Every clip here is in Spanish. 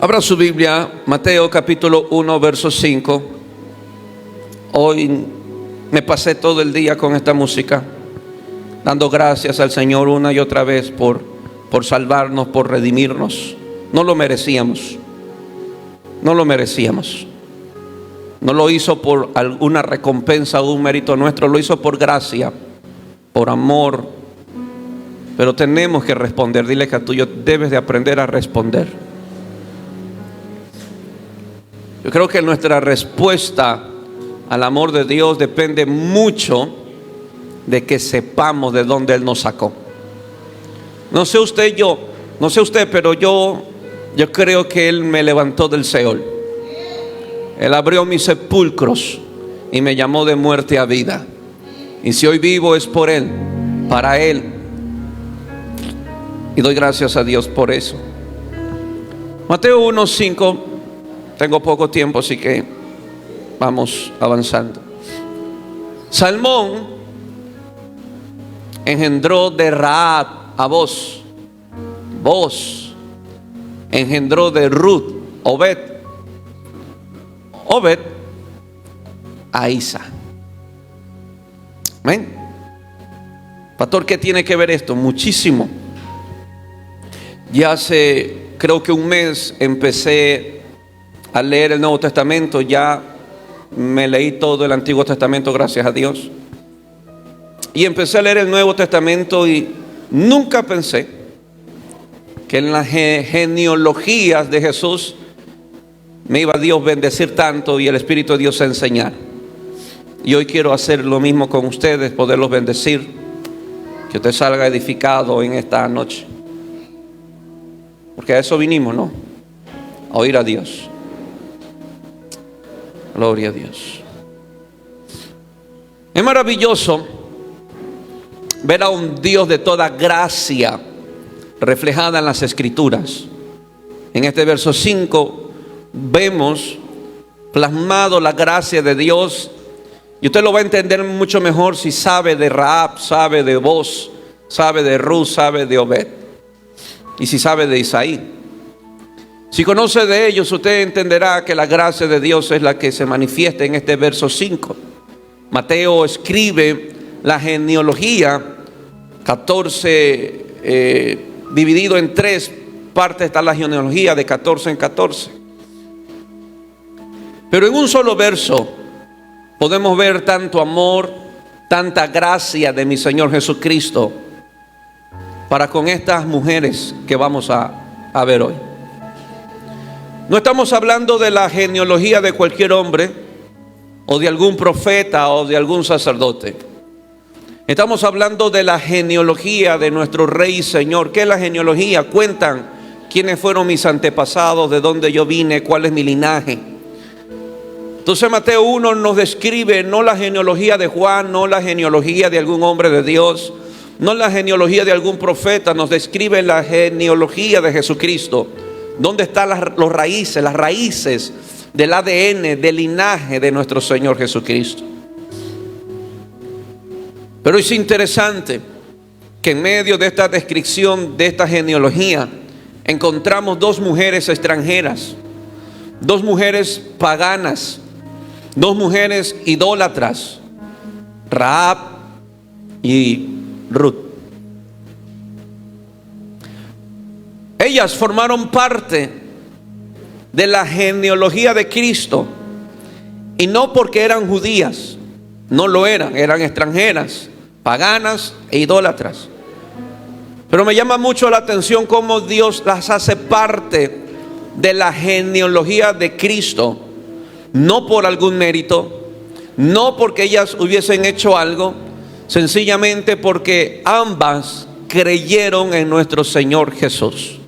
Abra su Biblia, Mateo capítulo 1, verso 5. Hoy me pasé todo el día con esta música, dando gracias al Señor una y otra vez por salvarnos, por redimirnos. No lo merecíamos. No lo merecíamos. No lo hizo por alguna recompensa o un mérito nuestro, lo hizo por gracia, por amor. Pero tenemos que responder. Dile que a tuyo debes de aprender a responder. Yo creo que nuestra respuesta al amor de Dios depende mucho de que sepamos de dónde Él nos sacó. No sé usted, pero yo creo que Él me levantó del Seol. Él abrió mis sepulcros y me llamó de muerte a vida. Y si hoy vivo es por Él, para Él. Y doy gracias a Dios por eso. Mateo 1:5. Tengo poco tiempo, así que vamos avanzando. Salmón engendró de Rahab a Boz. Boz engendró de Ruth Obed. Obed a Isa. ¿Ven? Pastor, ¿qué tiene que ver esto? Muchísimo. Ya hace creo que un mes empecé a leer el Nuevo Testamento. Ya me leí todo el Antiguo Testamento, gracias a Dios. Y empecé a leer el Nuevo Testamento y nunca pensé que en las genealogías de Jesús me iba Dios a bendecir tanto y el Espíritu de Dios a enseñar. Y hoy quiero hacer lo mismo con ustedes, poderlos bendecir, que usted salga edificado en esta noche. Porque a eso vinimos, ¿no? A oír a Dios. Gloria a Dios. Es maravilloso ver a un Dios de toda gracia reflejada en las Escrituras. En este verso 5 vemos plasmado la gracia de Dios. Y usted lo va a entender mucho mejor si sabe de Rahab, sabe de Boz, sabe de Ruth, sabe de Obed. Y si sabe de Isaí. Si conoce de ellos, usted entenderá que la gracia de Dios es la que se manifiesta en este verso 5. Mateo escribe la genealogía 14, dividido en 3 partes está la genealogía de 14 en 14. Pero en un solo verso podemos ver tanto amor, tanta gracia de mi Señor Jesucristo para con estas mujeres que vamos a ver hoy. No estamos hablando de la genealogía de cualquier hombre o de algún profeta o de algún sacerdote. Estamos hablando de la genealogía de nuestro Rey y Señor. ¿Qué es la genealogía? Cuentan quiénes fueron mis antepasados, de dónde yo vine, cuál es mi linaje. Entonces Mateo 1 nos describe no la genealogía de Juan, no la genealogía de algún hombre de Dios, no la genealogía de algún profeta, nos describe la genealogía de Jesucristo. ¿Dónde están las raíces del ADN, del linaje de nuestro Señor Jesucristo? Pero es interesante que en medio de esta descripción, de esta genealogía, encontramos 2 mujeres extranjeras, 2 mujeres paganas, 2 mujeres idólatras, Rahab y Ruth. Ellas formaron parte de la genealogía de Cristo, y no porque eran judías, no lo eran extranjeras, paganas e idólatras. Pero me llama mucho la atención cómo Dios las hace parte de la genealogía de Cristo, no por algún mérito, no porque ellas hubiesen hecho algo, sencillamente porque ambas creyeron en nuestro Señor Jesús.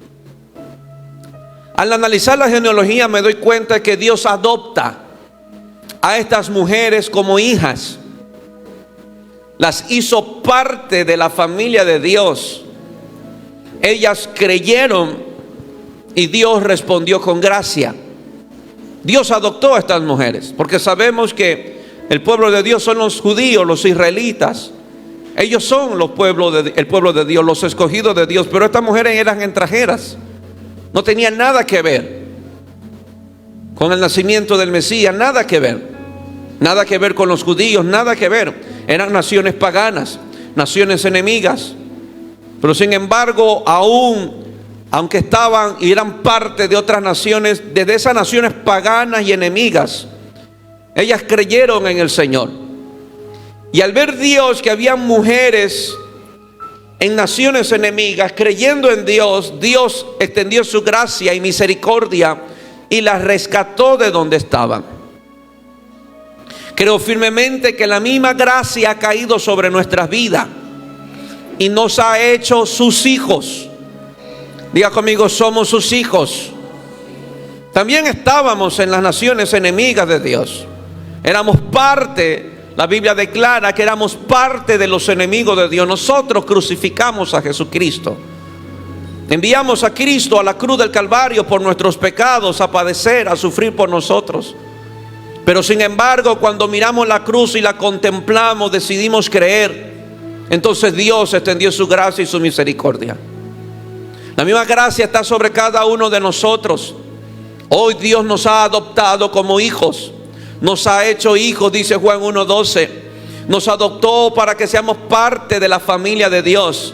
Al analizar la genealogía me doy cuenta que Dios adopta a estas mujeres como hijas. Las hizo parte de la familia de Dios. Ellas creyeron y Dios respondió con gracia. Dios adoptó a estas mujeres, porque sabemos que el pueblo de Dios son los judíos, los israelitas. Ellos son el pueblo de Dios, los escogidos de Dios. Pero estas mujeres eran extranjeras, no tenían nada que ver. con el nacimiento del Mesías, nada que ver. Nada que ver con los judíos, nada que ver. Eran naciones paganas, naciones enemigas. Pero sin embargo, aunque estaban y eran parte de otras naciones, de esas naciones paganas y enemigas, ellas creyeron en el Señor. Y al ver Dios que había mujeres en naciones enemigas creyendo en Dios, Dios extendió su gracia y misericordia y las rescató de donde estaban. Creo firmemente que la misma gracia ha caído sobre nuestras vidas y nos ha hecho sus hijos. Diga conmigo, somos sus hijos. También estábamos en las naciones enemigas de Dios. Éramos parte. La Biblia declara que éramos parte de los enemigos de Dios. Nosotros crucificamos a Jesucristo. Enviamos a Cristo a la cruz del Calvario por nuestros pecados, a padecer, a sufrir por nosotros. Pero sin embargo, cuando miramos la cruz y la contemplamos, decidimos creer. Entonces Dios extendió su gracia y su misericordia. La misma gracia está sobre cada uno de nosotros. Hoy Dios nos ha adoptado como hijos. Nos ha hecho hijos, dice Juan 1:12. Nos adoptó para que seamos parte de la familia de Dios.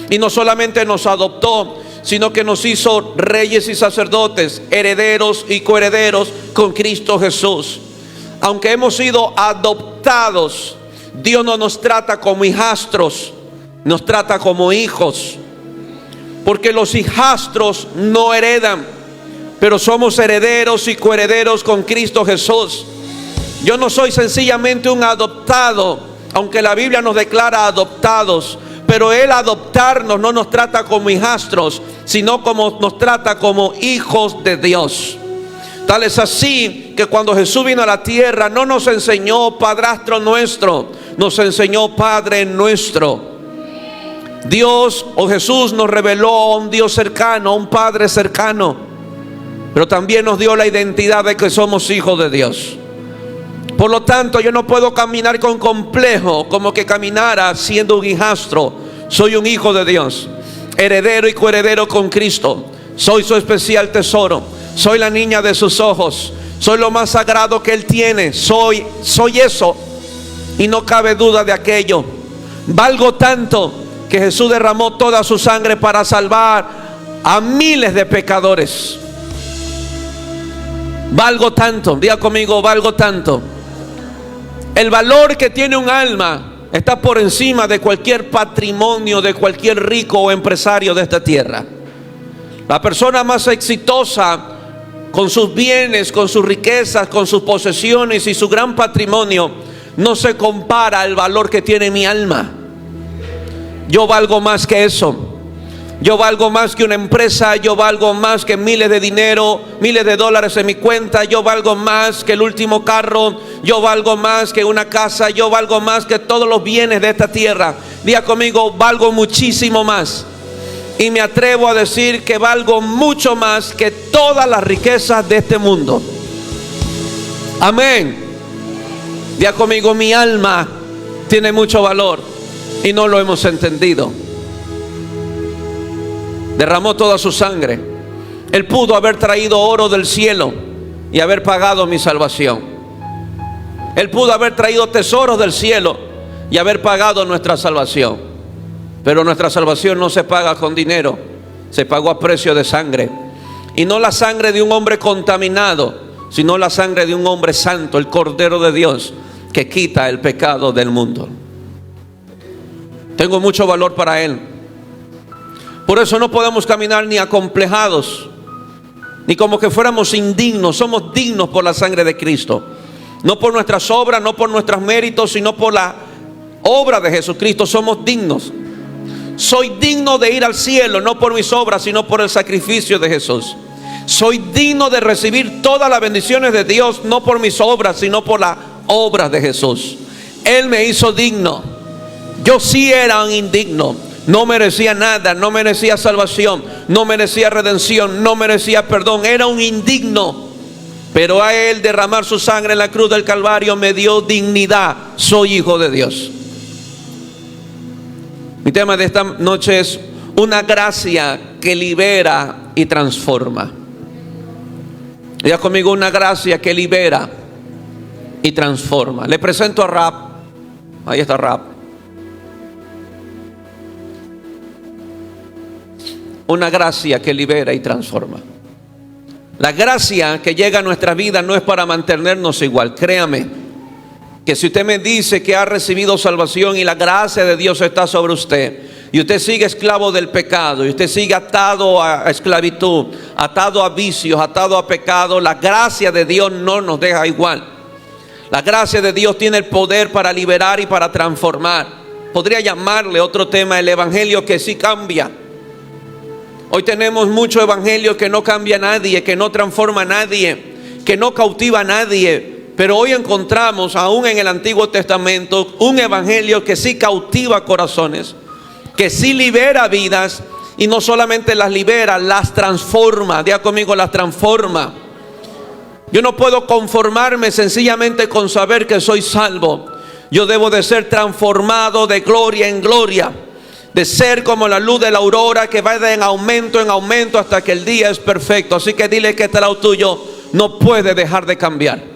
Y no solamente nos adoptó, sino que nos hizo reyes y sacerdotes, herederos y coherederos con Cristo Jesús. Aunque hemos sido adoptados, Dios no nos trata como hijastros, nos trata como hijos. Porque los hijastros no heredan, pero somos herederos y coherederos con Cristo Jesús. Yo no soy sencillamente un adoptado, aunque la Biblia nos declara adoptados, pero Él adoptarnos no nos trata como hijastros, sino como nos trata como hijos de Dios. Tal es así que cuando Jesús vino a la tierra no nos enseñó padrastro nuestro, nos enseñó Padre nuestro. Dios o Jesús nos reveló a un Dios cercano, a un Padre cercano, pero también nos dio la identidad de que somos hijos de Dios. Por lo tanto, yo no puedo caminar con complejo como que caminara siendo un hijastro. Soy un hijo de Dios, heredero y coheredero con Cristo. Soy su especial tesoro, soy la niña de sus ojos, soy lo más sagrado que Él tiene. Soy eso, y no cabe duda de aquello. Valgo tanto que Jesús derramó toda su sangre para salvar a miles de pecadores. Valgo tanto, diga conmigo, valgo tanto. El valor que tiene un alma está por encima de cualquier patrimonio de cualquier rico o empresario de esta tierra. La persona más exitosa, con sus bienes, con sus riquezas, con sus posesiones y su gran patrimonio, no se compara al valor que tiene mi alma. Yo valgo más que eso. Yo valgo más que una empresa, yo valgo más que miles de dinero, miles de dólares en mi cuenta, yo valgo más que el último carro, yo valgo más que una casa, yo valgo más que todos los bienes de esta tierra. Diga conmigo, valgo muchísimo más. Y me atrevo a decir que valgo mucho más que todas las riquezas de este mundo. Amén. Diga conmigo, mi alma tiene mucho valor y no lo hemos entendido. Derramó toda su sangre. Él pudo haber traído oro del cielo y haber pagado mi salvación. Él pudo haber traído tesoros del cielo y haber pagado nuestra salvación. Pero nuestra salvación no se paga con dinero, se pagó a precio de sangre. Y no la sangre de un hombre contaminado, sino la sangre de un hombre santo, el Cordero de Dios, que quita el pecado del mundo. Tengo mucho valor para Él. Por eso no podemos caminar ni acomplejados, ni como que fuéramos indignos. Somos dignos por la sangre de Cristo. No por nuestras obras, no por nuestros méritos, sino por la obra de Jesucristo. Somos dignos. Soy digno de ir al cielo, no por mis obras, sino por el sacrificio de Jesús. Soy digno de recibir todas las bendiciones de Dios, no por mis obras, sino por las obras de Jesús. Él me hizo digno. Yo sí era un indigno. No merecía nada, no merecía salvación, no merecía redención, no merecía perdón. Era un indigno. Pero a Él derramar su sangre en la cruz del Calvario me dio dignidad. Soy hijo de Dios. Mi tema de esta noche es una gracia que libera y transforma. Diga conmigo: una gracia que libera y transforma. Le presento a Rahab. Ahí está Rahab. Una gracia que libera y transforma. La gracia que llega a nuestra vida no es para mantenernos igual. Créame que si usted me dice que ha recibido salvación y la gracia de Dios está sobre usted, y usted sigue esclavo del pecado, y usted sigue atado a esclavitud, atado a vicios, atado a pecado, la gracia de Dios no nos deja igual. La gracia de Dios tiene el poder para liberar y para transformar. Podría llamarle otro tema el evangelio que sí cambia. Hoy tenemos mucho evangelio que no cambia a nadie, que no transforma a nadie, que no cautiva a nadie. Pero hoy encontramos, aún en el Antiguo Testamento, un evangelio que sí cautiva corazones, que sí libera vidas, y no solamente las libera, las transforma. Diga conmigo: las transforma. Yo no puedo conformarme sencillamente con saber que soy salvo. Yo debo de ser transformado de gloria en gloria, de ser como la luz de la aurora que va de en aumento hasta que el día es perfecto. Así que dile que este lado tuyo no puede dejar de cambiar.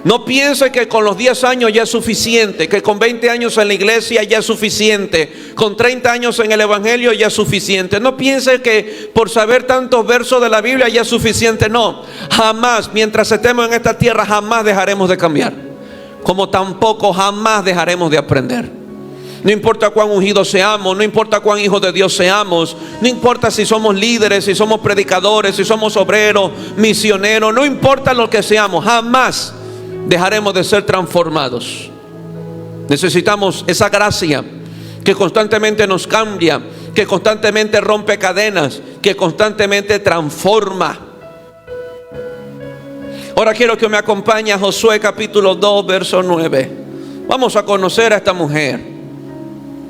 No piense que con los 10 años ya es suficiente, que con 20 años en la iglesia ya es suficiente, con 30 años en el evangelio ya es suficiente. No piense que por saber tantos versos de la Biblia ya es suficiente. No, jamás, mientras estemos en esta tierra, jamás dejaremos de cambiar, como tampoco jamás dejaremos de aprender. No importa cuán ungidos seamos, no importa cuán hijos de Dios seamos, no importa si somos líderes, si somos predicadores, si somos obreros, misioneros, no importa lo que seamos, jamás dejaremos de ser transformados. Necesitamos esa gracia que constantemente nos cambia, que constantemente rompe cadenas, que constantemente transforma. Ahora quiero que me acompañe a Josué capítulo 2, verso 9. Vamos a conocer a esta mujer,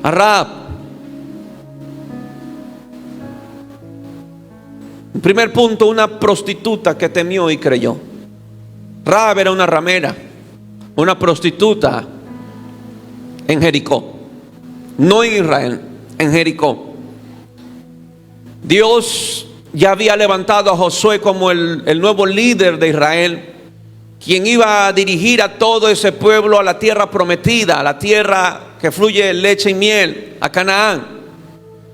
a Rahab. En primer punto, una prostituta que temió y creyó. Rahab era una ramera, una prostituta en Jericó, no en Israel, en Jericó. Dios ya había levantado a Josué como el nuevo líder de Israel, quien iba a dirigir a todo ese pueblo a la tierra prometida, a la tierra que fluye leche y miel, a Canaán.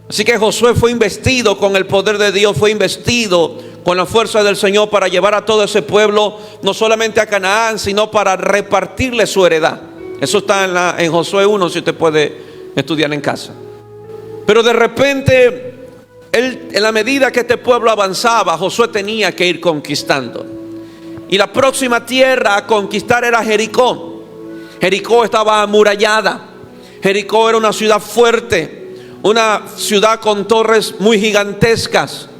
Así que Josué fue investido con el poder de Dios, fue investido con la fuerza del Señor para llevar a todo ese pueblo, no solamente a Canaán, sino para repartirle su heredad. Eso está en Josué 1, si usted puede estudiar en casa. Pero de repente, en la medida que este pueblo avanzaba, Josué tenía que ir conquistando. Y la próxima tierra a conquistar era Jericó. Jericó estaba amurallada. Jericó era una ciudad fuerte, una ciudad con torres muy gigantescas.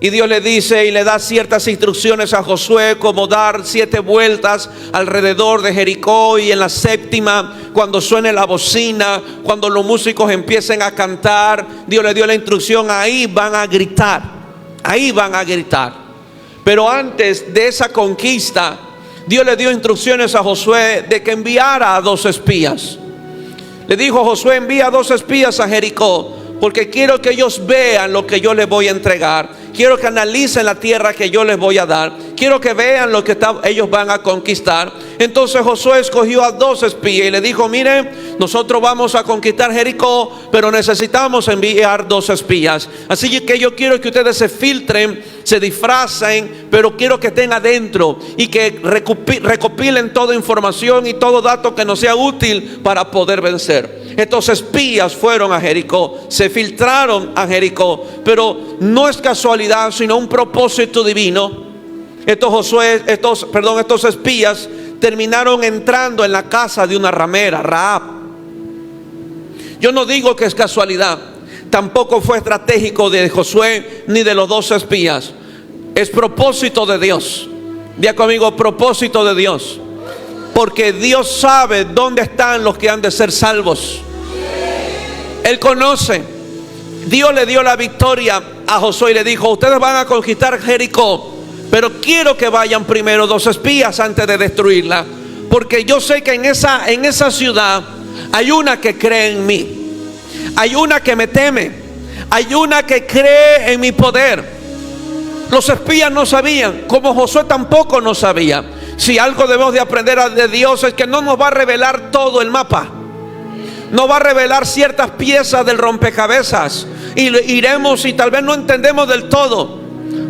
Y Dios le dice y le da ciertas instrucciones a Josué, como dar 7 vueltas alrededor de Jericó, y en la séptima, cuando suene la bocina, cuando los músicos empiecen a cantar, Dios le dio la instrucción: ahí van a gritar, ahí van a gritar. Pero antes de esa conquista, Dios le dio instrucciones a Josué de que enviara a 2 espías. Le dijo: Josué, envía 2 espías a Jericó, porque quiero que ellos vean lo que yo les voy a entregar. Quiero que analicen la tierra que yo les voy a dar. Quiero que vean lo que ellos van a conquistar. Entonces Josué escogió a 2 espías y le dijo: miren, nosotros vamos a conquistar Jericó, pero necesitamos enviar 2 espías. Así que yo quiero que ustedes se filtren, se disfracen, pero quiero que estén adentro y que recopilen toda información y todo dato que nos sea útil para poder vencer. Estos espías fueron a Jericó, se filtraron a Jericó, pero no es casualidad, sino un propósito divino. Estos espías terminaron entrando en la casa de una ramera, Rahab. Yo no digo que es casualidad, tampoco fue estratégico de Josué ni de los 2 espías. Es propósito de Dios. Diga conmigo: propósito de Dios. Porque Dios sabe dónde están los que han de ser salvos. Él conoce. Dios le dio la victoria a Josué y le dijo: ustedes van a conquistar Jericó, pero quiero que vayan primero 2 espías antes de destruirla, porque yo sé que en esa ciudad hay una que cree en mí, hay una que me teme, hay una que cree en mi poder. Los espías no sabían, como Josué tampoco no sabía. Si algo debemos de aprender de Dios es que no nos va a revelar todo el mapa. No va a revelar ciertas piezas del rompecabezas. Y iremos y tal vez no entendemos del todo.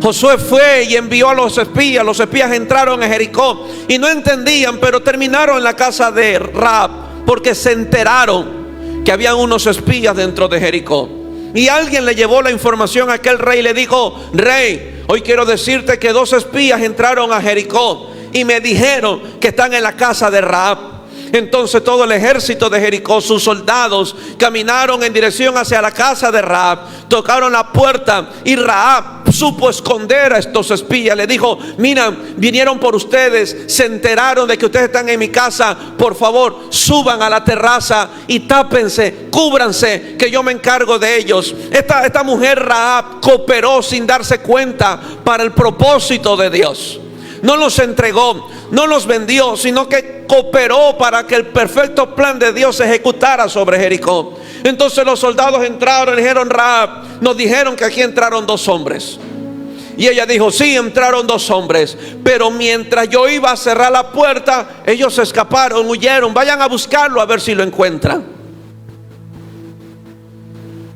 Josué fue y envió a los espías. Los espías entraron a Jericó y no entendían, pero terminaron en la casa de Rahab, porque se enteraron que habían unos espías dentro de Jericó. Y alguien le llevó la información a aquel rey y le dijo: rey, hoy quiero decirte que 2 espías entraron a Jericó y me dijeron que están en la casa de Rahab. Entonces todo el ejército de Jericó, sus soldados, caminaron en dirección hacia la casa de Rahab. Tocaron la puerta y Rahab supo esconder a estos espías. Le dijo: mira, vinieron por ustedes, se enteraron de que ustedes están en mi casa. Por favor, suban a la terraza y tápense, cúbranse, que yo me encargo de ellos. Esta mujer Rahab cooperó sin darse cuenta para el propósito de Dios. No los entregó, no los vendió, sino que cooperó para que el perfecto plan de Dios se ejecutara sobre Jericó. Entonces los soldados entraron y dijeron: Rahab, nos dijeron que aquí entraron 2 hombres. Y ella dijo: sí, entraron 2 hombres, pero mientras yo iba a cerrar la puerta, ellos se escaparon, huyeron. Vayan a buscarlo a ver si lo encuentran.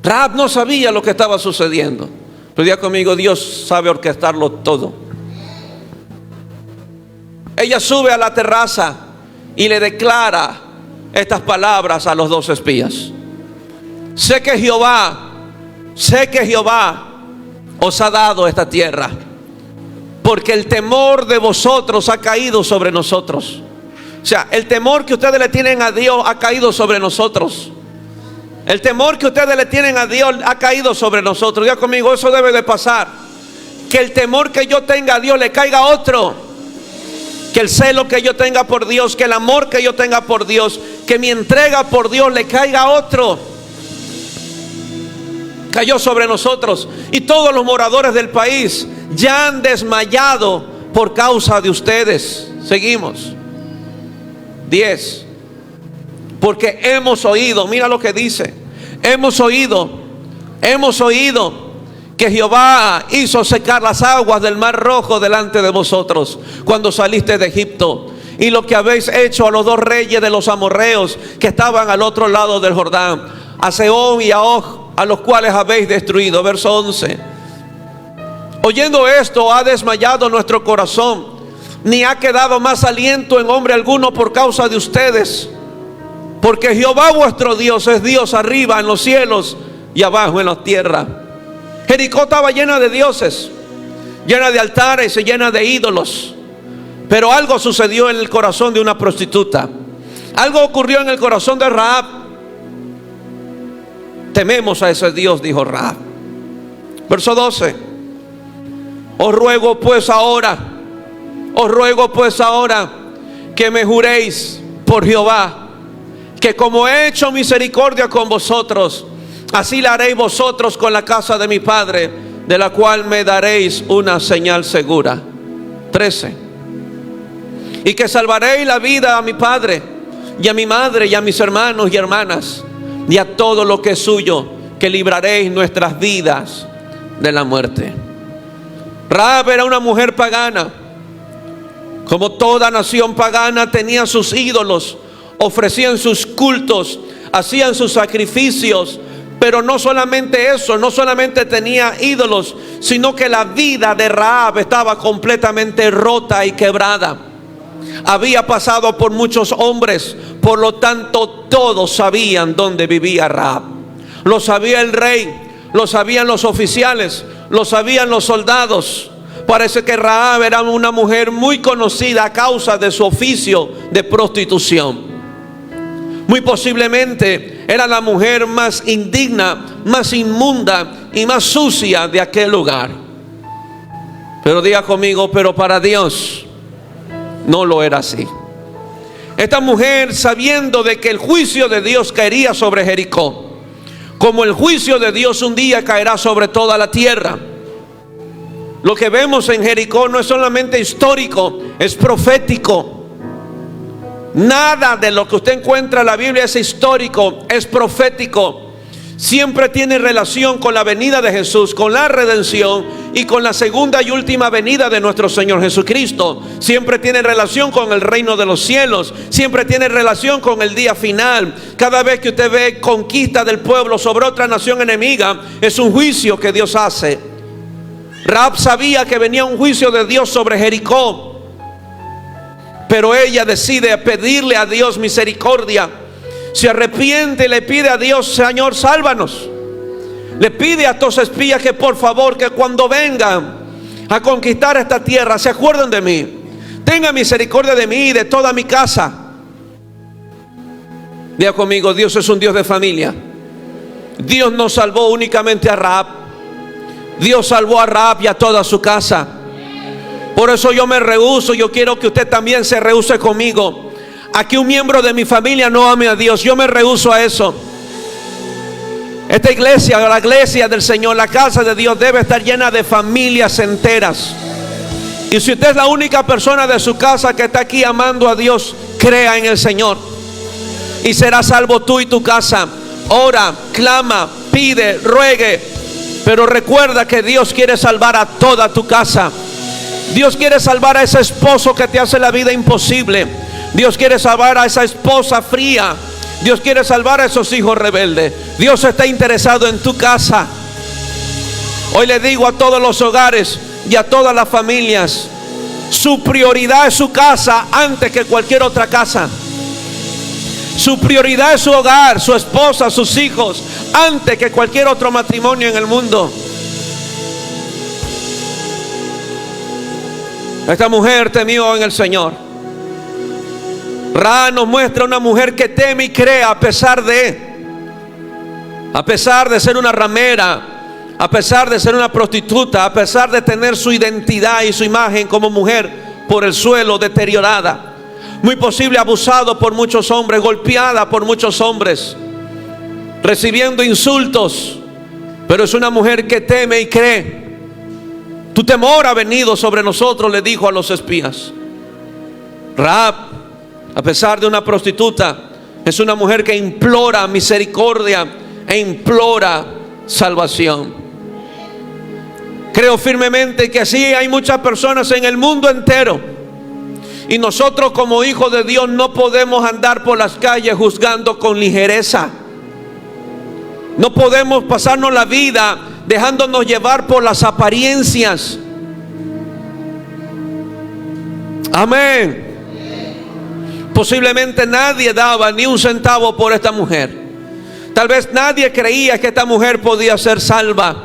Rahab no sabía lo que estaba sucediendo, pero diga conmigo: Dios sabe orquestarlo todo. Ella sube a la terraza y le declara estas palabras a los 2 espías: sé que Jehová os ha dado esta tierra, porque el temor de vosotros ha caído sobre nosotros. O sea, el temor que ustedes le tienen a Dios ha caído sobre nosotros. El temor que ustedes le tienen a Dios ha caído sobre nosotros. Diga conmigo: eso debe de pasar. Que el temor que yo tenga a Dios le caiga a otro. Que el celo que yo tenga por Dios, que el amor que yo tenga por Dios, que mi entrega por Dios le caiga a otro. Cayó sobre nosotros. Y todos los moradores del país ya han desmayado por causa de ustedes. Seguimos. 10. Porque hemos oído, mira lo que dice: hemos oído que Jehová hizo secar las aguas del mar Rojo delante de vosotros cuando saliste de Egipto, y lo que habéis hecho a los 2 reyes de los amorreos que estaban al otro lado del Jordán, a Sehón y a Og, a los cuales habéis destruido. Verso 11. Oyendo esto, ha desmayado nuestro corazón, ni ha quedado más aliento en hombre alguno por causa de ustedes, porque Jehová vuestro Dios es Dios arriba en los cielos y abajo en la tierra. Jericó estaba llena de dioses, llena de altares y llena de ídolos. Pero algo sucedió en el corazón de una prostituta. Algo ocurrió en el corazón de Rahab. Tememos a ese Dios, dijo Rahab. Verso 12. Os ruego pues ahora que me juréis por Jehová, que como he hecho misericordia con vosotros, así la haréis vosotros con la casa de mi padre, de la cual me daréis una señal segura. 13. Y que salvaréis la vida a mi padre y a mi madre y a mis hermanos y hermanas y a todo lo que es suyo, que libraréis nuestras vidas de la muerte. Rahab era una mujer pagana. Como toda nación pagana, tenía sus ídolos, ofrecían sus cultos, hacían sus sacrificios. Pero no solamente eso, no solamente tenía ídolos, sino que la vida de Rahab estaba completamente rota y quebrada. Había pasado por muchos hombres, por lo tanto todos sabían dónde vivía Rahab. Lo sabía el rey, lo sabían los oficiales, lo sabían los soldados. Parece que Rahab era una mujer muy conocida a causa de su oficio de prostitución. Muy posiblemente era la mujer más indigna, más inmunda y más sucia de aquel lugar. Pero diga conmigo: pero para Dios no lo era así. Esta mujer, sabiendo de que el juicio de Dios caería sobre Jericó, como el juicio de Dios un día caerá sobre toda la tierra. Lo que vemos en Jericó no es solamente histórico, es profético. Nada de lo que usted encuentra en la Biblia es histórico, es profético. siempre tiene relación con la venida de Jesús, con la redención y con la segunda y última venida de nuestro Señor Jesucristo. Siempre tiene relación con el reino de los cielos, siempre tiene relación con el día final. Cada vez que usted ve conquista del pueblo sobre otra nación enemiga, es un juicio que Dios hace. Rahab sabía que venía un juicio de Dios sobre Jericó, pero ella decide pedirle a Dios misericordia. Se arrepiente y le pide a Dios: Señor, sálvanos. Le pide a estos espías que por favor, que cuando vengan a conquistar esta tierra, se acuerden de mí. Tenga misericordia de mí y de toda mi casa. Diga conmigo: Dios es un Dios de familia. Dios no salvó únicamente a Rahab, Dios salvó a Rahab y a toda su casa. Por eso yo me rehúso, yo quiero que usted también se rehúse conmigo, a que un miembro de mi familia no ame a Dios. Yo me rehúso a eso. Esta iglesia, la iglesia del Señor, la casa de Dios, debe estar llena de familias enteras. Y si usted es la única persona de su casa que está aquí amando a Dios, crea en el Señor y será salvo tú y tu casa. Ora, clama, pide, ruegue, pero recuerda que Dios quiere salvar a toda tu casa. Dios quiere salvar a ese esposo que te hace la vida imposible. Dios quiere salvar a esa esposa fría. Dios quiere salvar a esos hijos rebeldes. Dios está interesado en tu casa. Hoy le digo a todos los hogares y a todas las familias: su prioridad es su casa antes que cualquier otra casa. Su prioridad es su hogar, su esposa, sus hijos, antes que cualquier otro matrimonio en el mundo. Esta mujer temió en el Señor. Rahab nos muestra una mujer que teme y cree a pesar de ser una ramera, a pesar de ser una prostituta, a pesar de tener su identidad y su imagen como mujer por el suelo, deteriorada, muy posible abusado por muchos hombres, golpeada por muchos hombres, recibiendo insultos, pero es una mujer que teme y cree. Tu temor ha venido sobre nosotros, le dijo a los espías. Rahab, a pesar de una prostituta, es una mujer que implora misericordia e implora salvación. Creo firmemente que así hay muchas personas en el mundo entero, y nosotros como hijos de Dios no podemos andar por las calles juzgando con ligereza. No podemos pasarnos la vida dejándonos llevar por las apariencias. Amén. Posiblemente nadie daba ni un centavo por esta mujer. Tal vez nadie creía que esta mujer podía ser salva,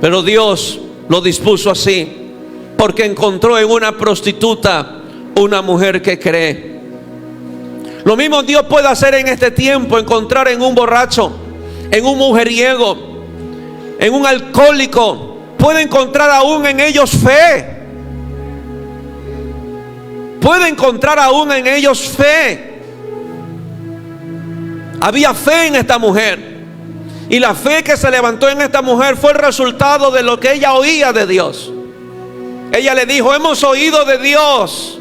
pero Dios lo dispuso así, porque encontró en una prostituta una mujer que cree. Lo mismo Dios puede hacer en este tiempo: encontrar en un borracho, en un mujeriego, en un alcohólico, puede encontrar aún en ellos fe. Puede encontrar aún en ellos fe. Había fe en esta mujer, y la fe que se levantó en esta mujer fue el resultado de lo que ella oía de Dios. Ella le dijo: hemos oído de Dios,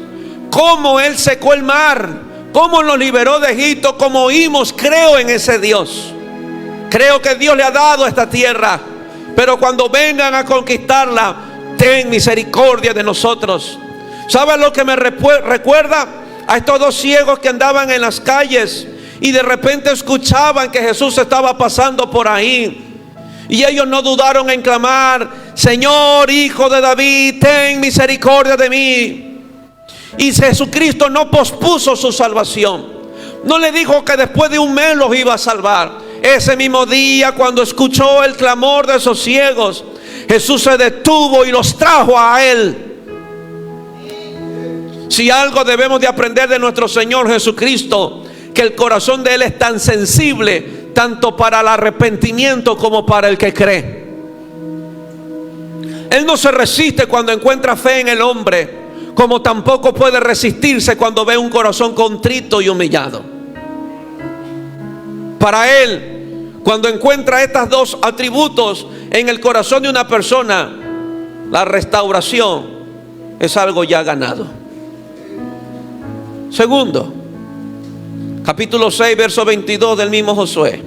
cómo Él secó el mar, cómo nos liberó de Egipto, como oímos. Creo en ese Dios. Creo que Dios le ha dado esta tierra, pero cuando vengan a conquistarla, ten misericordia de nosotros. ¿Sabe lo que me recuerda? A estos dos ciegos que andaban en las calles y de repente escuchaban que Jesús estaba pasando por ahí, y ellos no dudaron en clamar: Señor, Hijo de David, ten misericordia de mí. Y Jesucristo no pospuso su salvación. No le dijo que después de un mes los iba a salvar. Ese mismo día, cuando escuchó el clamor de esos ciegos, Jesús se detuvo y los trajo a Él. Si algo debemos de aprender de nuestro Señor Jesucristo, que el corazón de Él es tan sensible, tanto para el arrepentimiento como para el que cree. Él no se resiste cuando encuentra fe en el hombre, como tampoco puede resistirse cuando ve un corazón contrito y humillado. Para Él, cuando encuentra estos dos atributos en el corazón de una persona, la restauración es algo ya ganado. Segundo, capítulo 6, verso 22 del mismo Josué.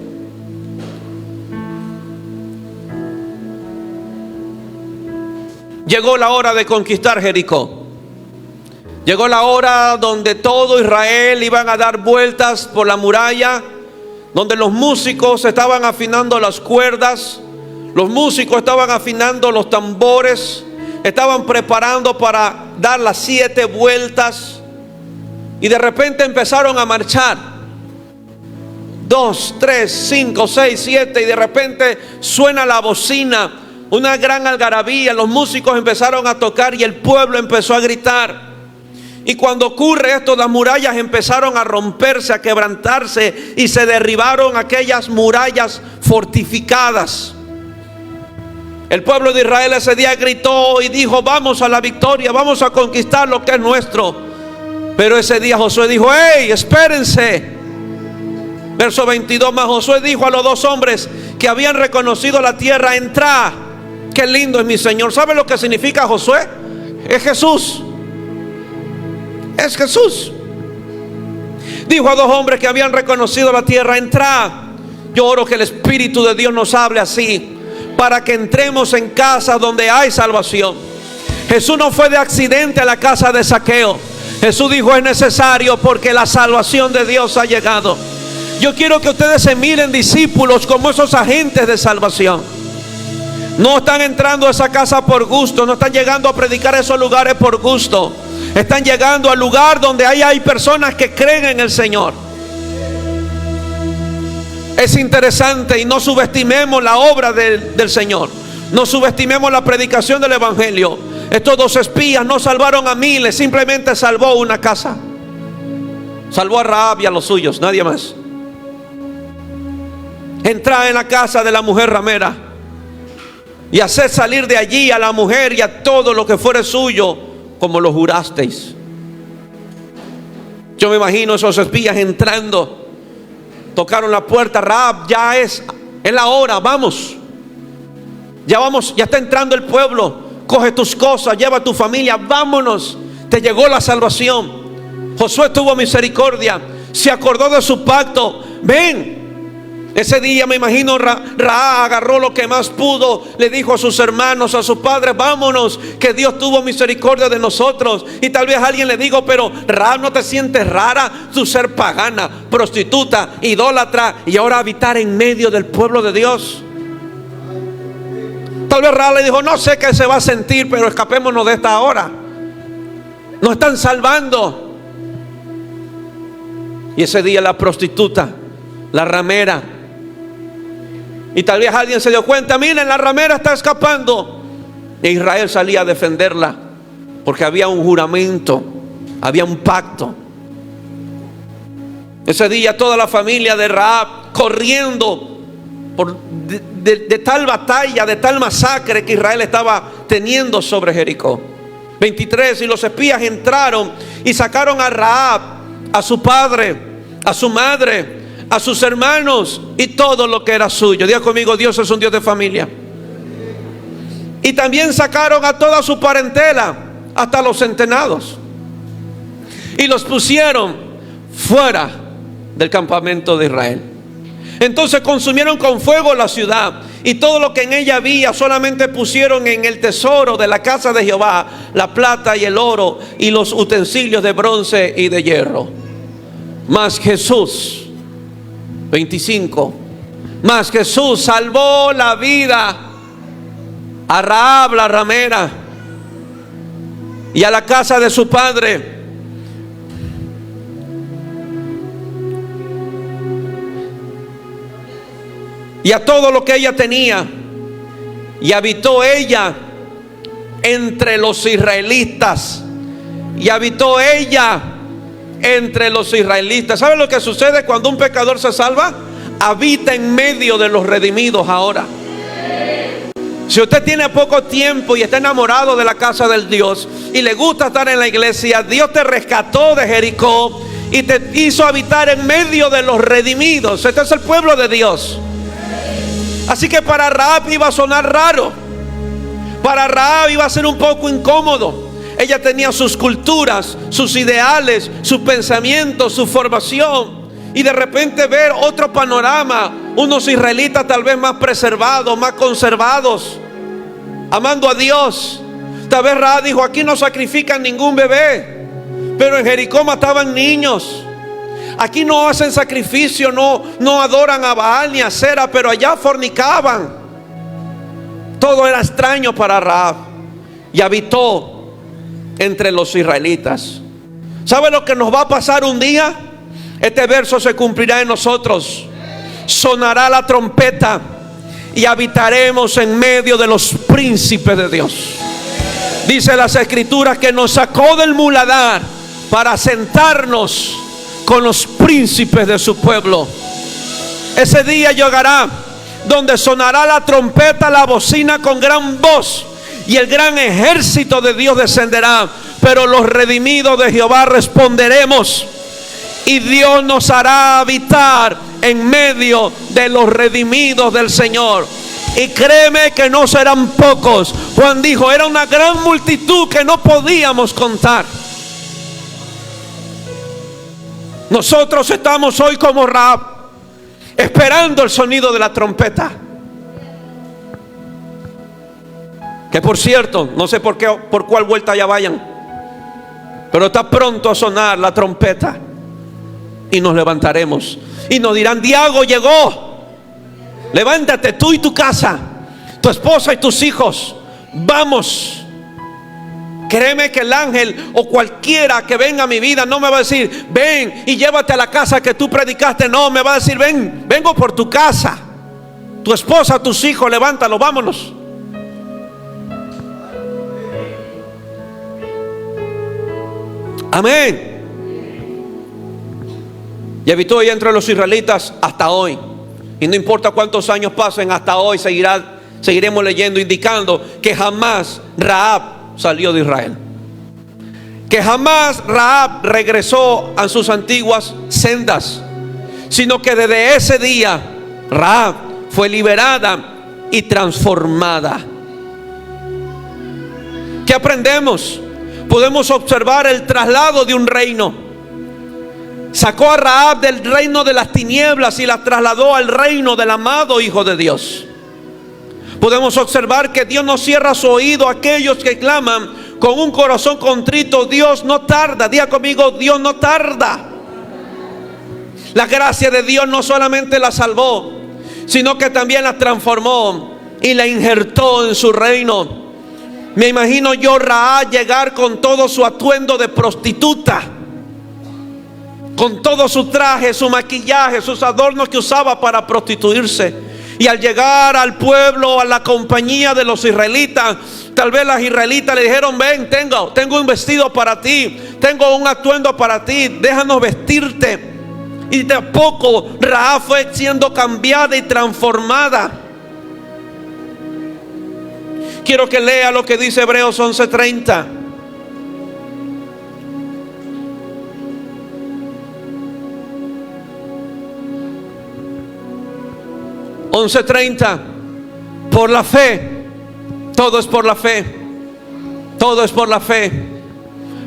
llegó la hora de conquistar Jericó. Llegó la hora donde todo Israel iban a dar vueltas por la muralla, donde los músicos estaban afinando las cuerdas, los músicos estaban afinando los tambores, estaban preparando para dar las 7 vueltas. Y de repente empezaron a marchar 2, 3, 5, 6, 7, y de repente suena la bocina, una gran algarabía. Los músicos empezaron a tocar y el pueblo empezó a gritar. Y cuando ocurre esto, las murallas empezaron a romperse, a quebrantarse, y se derribaron aquellas murallas fortificadas. El pueblo de Israel ese día gritó y dijo: vamos a la victoria, vamos a conquistar lo que es nuestro. Pero ese día Josué dijo: ¡hey, espérense! Verso 22, más Josué dijo a los 2 hombres que habían reconocido la tierra: entrad, qué lindo es mi Señor. ¿Sabe lo que significa Josué? Es Jesús. Es Jesús. Dijo a 2 hombres que habían reconocido la tierra: entrad. Yo oro que el Espíritu de Dios nos hable así, para que entremos en casas donde hay salvación. Jesús no fue de accidente a la casa de Zaqueo. Jesús dijo: es necesario porque la salvación de Dios ha llegado. Yo quiero que ustedes se miren discípulos como esos agentes de salvación. No están entrando a esa casa por gusto, no están llegando a predicar a esos lugares por gusto. Están llegando al lugar donde hay personas que creen en el Señor. Es interesante, y no subestimemos la obra del Señor. No subestimemos la predicación del Evangelio. Estos 2 espías no salvaron a miles, simplemente salvó una casa. Salvó a Rahab y a los suyos, nadie más. Entrad en la casa de la mujer ramera y haced salir de allí a la mujer y a todo lo que fuere suyo, como lo jurasteis. Yo me imagino esos espías entrando. Tocaron la puerta: Rahab, ya es la hora, vamos. Ya vamos, ya está entrando el pueblo. Coge tus cosas, lleva a tu familia, vámonos. Te llegó la salvación. Josué tuvo misericordia, se acordó de su pacto. Ven. Ese día me imagino Rahab agarró lo que más pudo, le dijo a sus hermanos, a sus padres: vámonos, que Dios tuvo misericordia de nosotros. Y tal vez alguien le digo: pero Rahab, ¿no te sientes rara tú ser pagana, prostituta, idólatra y ahora habitar en medio del pueblo de Dios? Tal vez Rahab le dijo: no sé qué se va a sentir, pero escapémonos de esta hora. Nos están salvando. Y ese día la prostituta, la ramera, y tal vez alguien se dio cuenta: miren, la ramera está escapando. E Israel salía a defenderla, porque había un juramento, había un pacto. Ese día toda la familia de Rahab corriendo de tal batalla, de tal masacre que Israel estaba teniendo sobre Jericó. 23, y los espías entraron y sacaron a Rahab, a su padre, a su madre, a sus hermanos y todo lo que era suyo. Diga conmigo: Dios es un Dios de familia. Y también sacaron a toda su parentela, hasta los centenados, y los pusieron fuera del campamento de Israel. Entonces consumieron con fuego la ciudad y todo lo que en ella había. Solamente pusieron en el tesoro de la casa de Jehová la plata y el oro y los utensilios de bronce y de hierro. Mas Jesús, 25, mas Jesús salvó la vida a Rahab la ramera y a la casa de su padre. Y a todo lo que ella tenía. Y habitó ella entre los israelitas. Y habitó ella entre los israelitas. ¿Sabe lo que sucede cuando un pecador se salva? Habita en medio de los redimidos ahora. Si usted tiene poco tiempo y está enamorado de la casa del Dios y le gusta estar en la iglesia, Dios te rescató de Jericó y te hizo habitar en medio de los redimidos. Este es el pueblo de Dios. Así que para Rahab iba a sonar raro. Para Rahab iba a ser un poco incómodo. Ella tenía sus culturas, sus ideales, sus pensamientos, su formación. Y de repente ver otro panorama, unos israelitas tal vez más preservados, más conservados, amando a Dios. Tal vez Rahab dijo: aquí no sacrifican ningún bebé, pero en Jericó mataban niños. Aquí no hacen sacrificio, no adoran a Baal ni a Acera, pero allá fornicaban. Todo era extraño para Rahab, y habitó entre los israelitas. ¿Sabe lo que nos va a pasar un día? Este verso se cumplirá en nosotros. Sonará la trompeta y habitaremos en medio de los príncipes de Dios. Dice las escrituras que nos sacó del muladar para sentarnos con los príncipes de su pueblo. Ese día llegará donde sonará la trompeta, la bocina con gran voz, y el gran ejército de Dios descenderá. Pero los redimidos de Jehová responderemos, y Dios nos hará habitar en medio de los redimidos del Señor. Y créeme que no serán pocos. Juan dijo: era una gran multitud que no podíamos contar. Nosotros estamos hoy como Rahab, esperando el sonido de la trompeta. Que por cierto, no sé por cuál vuelta ya vayan, pero está pronto a sonar la trompeta. Y nos levantaremos y nos dirán: Diago llegó. Levántate tú y tu casa, tu esposa y tus hijos. Vamos. Créeme que el ángel o cualquiera que venga a mi vida no me va a decir: ven y llévate a la casa que tú predicaste. No, me va a decir: ven, vengo por tu casa, tu esposa, tus hijos, levántalo, vámonos. Amén. Y habitó ella entre los israelitas hasta hoy. Y no importa cuántos años pasen, hasta hoy seguiremos leyendo, indicando que jamás Rahab salió de Israel, que jamás Rahab regresó a sus antiguas sendas, sino que desde ese día Rahab fue liberada y transformada. ¿Qué aprendemos? Podemos observar el traslado de un reino. Sacó a Rahab del reino de las tinieblas y la trasladó al reino del amado Hijo de Dios. Podemos observar que Dios no cierra su oído a aquellos que claman con un corazón contrito. Dios no tarda. Diga conmigo: Dios no tarda. La gracia de Dios no solamente la salvó, sino que también la transformó y la injertó en su reino. Me imagino yo Rahab llegar con todo su atuendo de prostituta, con todo su traje, su maquillaje, sus adornos que usaba para prostituirse. Y al llegar al pueblo, a la compañía de los israelitas, tal vez las israelitas le dijeron: ven, tengo un vestido para ti, tengo un atuendo para ti, déjanos vestirte. Y de a poco Rahab fue siendo cambiada y transformada. Quiero que lea lo que dice Hebreos 11:30. Por la fe, todo es por la fe, todo es por la fe.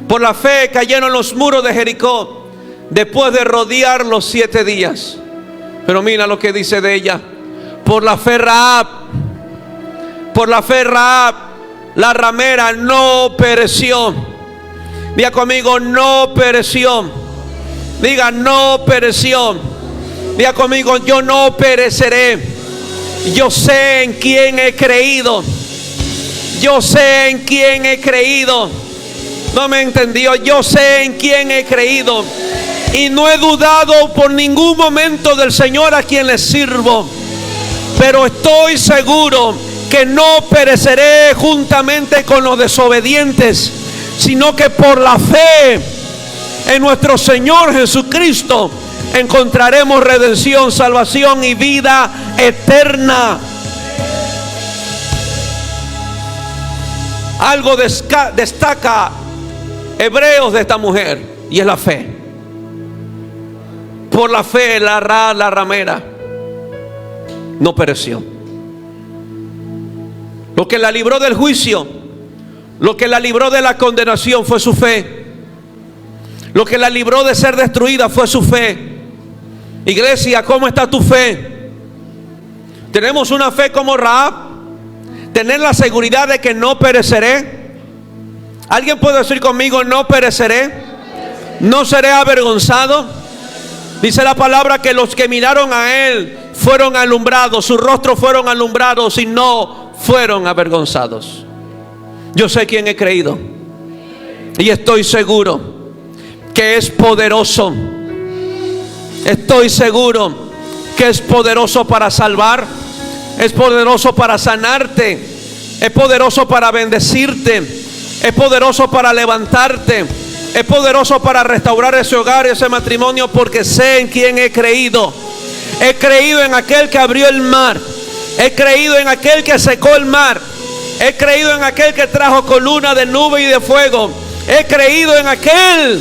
Por la fe cayeron los muros de Jericó después de rodearlos 7 días. Pero mira lo que dice de ella: por la fe Rahab, la ramera, no pereció. Diga conmigo: no pereció. Diga: no pereció. Diga conmigo: yo no pereceré. Yo sé en quién he creído. Yo sé en quién he creído. No me entendió. Yo sé en quién he creído. Y no he dudado por ningún momento del Señor a quien le sirvo. Pero estoy seguro que no pereceré juntamente con los desobedientes, sino que por la fe en nuestro Señor Jesucristo encontraremos redención, salvación y vida eterna. Algo destaca Hebreos de esta mujer, y es la fe. Por la fe la ramera no pereció. Lo que la libró del juicio, lo que la libró de la condenación fue su fe. Lo que la libró de ser destruida fue su fe. Iglesia, ¿cómo está tu fe? ¿Tenemos una fe como Rahab? ¿Tener la seguridad de que no pereceré? ¿Alguien puede decir conmigo: no pereceré, no seré avergonzado? Dice la palabra que los que miraron a Él fueron alumbrados, sus rostros fueron alumbrados y no fueron avergonzados. Yo sé quién he creído y estoy seguro que es poderoso. Estoy seguro que es poderoso para salvar, es poderoso para sanarte, es poderoso para bendecirte, es poderoso para levantarte, es poderoso para restaurar ese hogar, ese matrimonio, porque sé en quién he creído. He creído en aquel que abrió el mar, he creído en aquel que secó el mar, he creído en aquel que trajo columna de nube y de fuego, he creído en aquel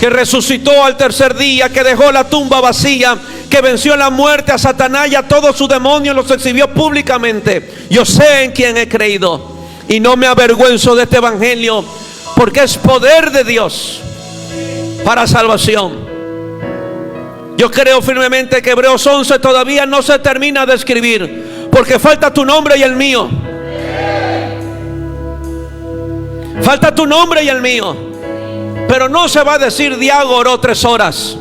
que resucitó al tercer día, que dejó la tumba vacía, que venció la muerte, a Satanás y a todos sus demonios, los exhibió públicamente. Yo sé en quién he creído y no me avergüenzo de este evangelio, porque es poder de Dios para salvación. Yo creo firmemente que Hebreos 11 todavía no se termina de escribir, porque falta tu nombre y el mío. Falta tu nombre y el mío. Pero no se va a decir Diago oró 3 horas.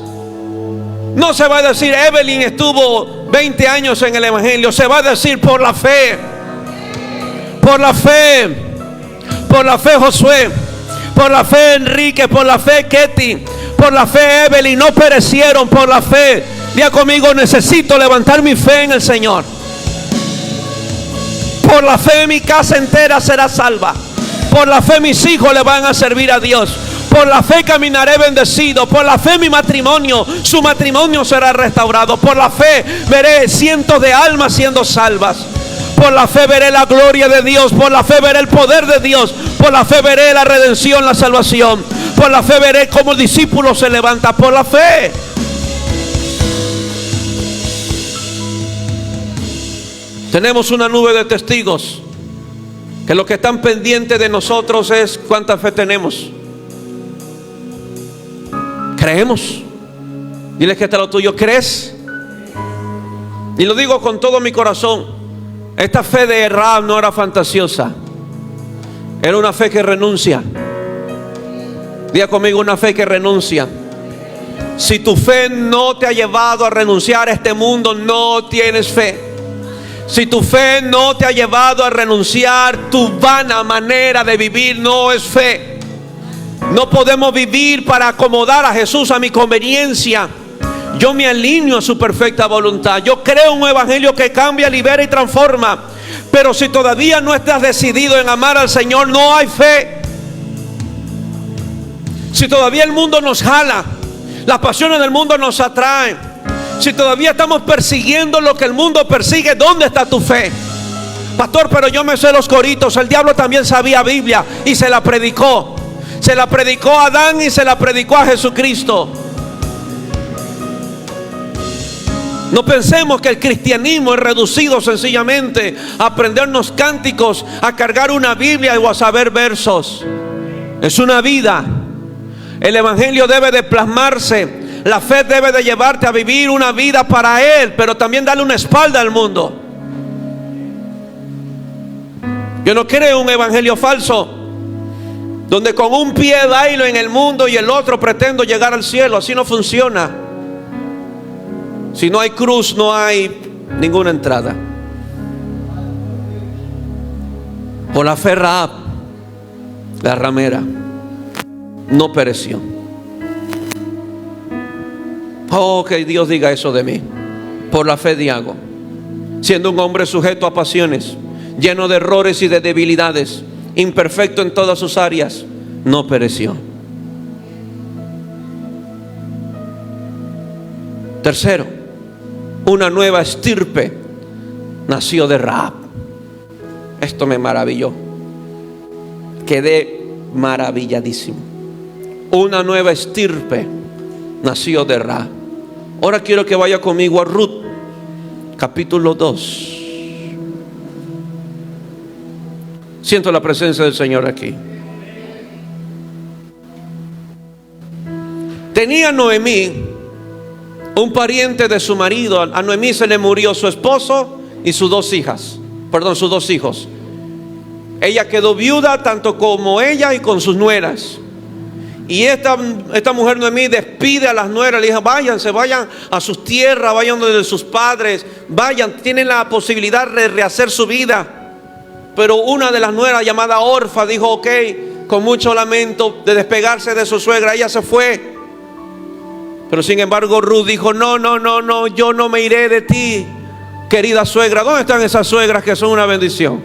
No se va a decir Evelyn estuvo 20 años en el evangelio. Se va a decir por la fe. Por la fe. Por la fe Josué. Por la fe Enrique. Por la fe Ketty. Por la fe Evelyn. No perecieron por la fe. Diga conmigo: necesito levantar mi fe en el Señor. Por la fe mi casa entera será salva. Por la fe mis hijos le van a servir a Dios. Por la fe caminaré bendecido. Por la fe mi matrimonio, su matrimonio será restaurado. Por la fe veré cientos de almas siendo salvas. Por la fe veré la gloria de Dios. Por la fe veré el poder de Dios. Por la fe veré la redención, la salvación. Por la fe veré cómo el discípulo se levanta. Por la fe. Tenemos una nube de testigos que lo que están pendientes de nosotros es cuánta fe tenemos. ¿Creemos? Dile que está lo tuyo. ¿Crees? Y lo digo con todo mi corazón. Esta fe de Rahab no era fantasiosa. Era una fe que renuncia. Diga conmigo: una fe que renuncia. Si tu fe no te ha llevado a renunciar a este mundo, no tienes fe. Si tu fe no te ha llevado a renunciar, tu vana manera de vivir no es fe. No podemos vivir para acomodar a Jesús a mi conveniencia. Yo me alineo a su perfecta voluntad. Yo creo un evangelio que cambia, libera y transforma. Pero si todavía no estás decidido en amar al Señor, no hay fe. Si todavía el mundo nos jala, las pasiones del mundo nos atraen, si todavía estamos persiguiendo lo que el mundo persigue, ¿dónde está tu fe? Pastor, pero yo me sé los coritos. El diablo también sabía Biblia y se la predicó. Se la predicó a Adán y se la predicó a Jesucristo. No pensemos que el cristianismo es reducido sencillamente a aprendernos cánticos, a cargar una Biblia o a saber versos. Es una vida. El evangelio debe de plasmarse. La fe debe de llevarte a vivir una vida para Él, pero también darle una espalda al mundo. Yo no creo un evangelio falso, donde con un pie bailo en el mundo y el otro pretendo llegar al cielo. Así no funciona. Si no hay cruz, no hay ninguna entrada. Por la fe Rahab, la ramera, no pereció. Oh, que Dios diga eso de mí. Por la fe Diago, siendo un hombre sujeto a pasiones, lleno de errores y de debilidades, imperfecto en todas sus áreas, no pereció. Tercero, una nueva estirpe nació de Rahab. Esto me maravilló. Quedé maravilladísimo. Una nueva estirpe nació de Rahab. Ahora quiero que vaya conmigo a Ruth, capítulo 2. Siento la presencia del Señor aquí. Tenía Noemí un pariente de su marido. A Noemí se le murió su esposo y sus dos hijas. Sus dos hijos. Ella quedó viuda tanto como ella y con sus nueras. Y esta mujer Noemí despide a las nueras, le dijo: váyanse, vayan a sus tierras, vayan donde sus padres, vayan, tienen la posibilidad de rehacer su vida. Pero una de las nueras, llamada Orfa, dijo: ok, con mucho lamento de despegarse de su suegra, ella se fue. Pero sin embargo Ruth dijo: no, yo no me iré de ti, querida suegra. ¿Dónde están esas suegras que son una bendición?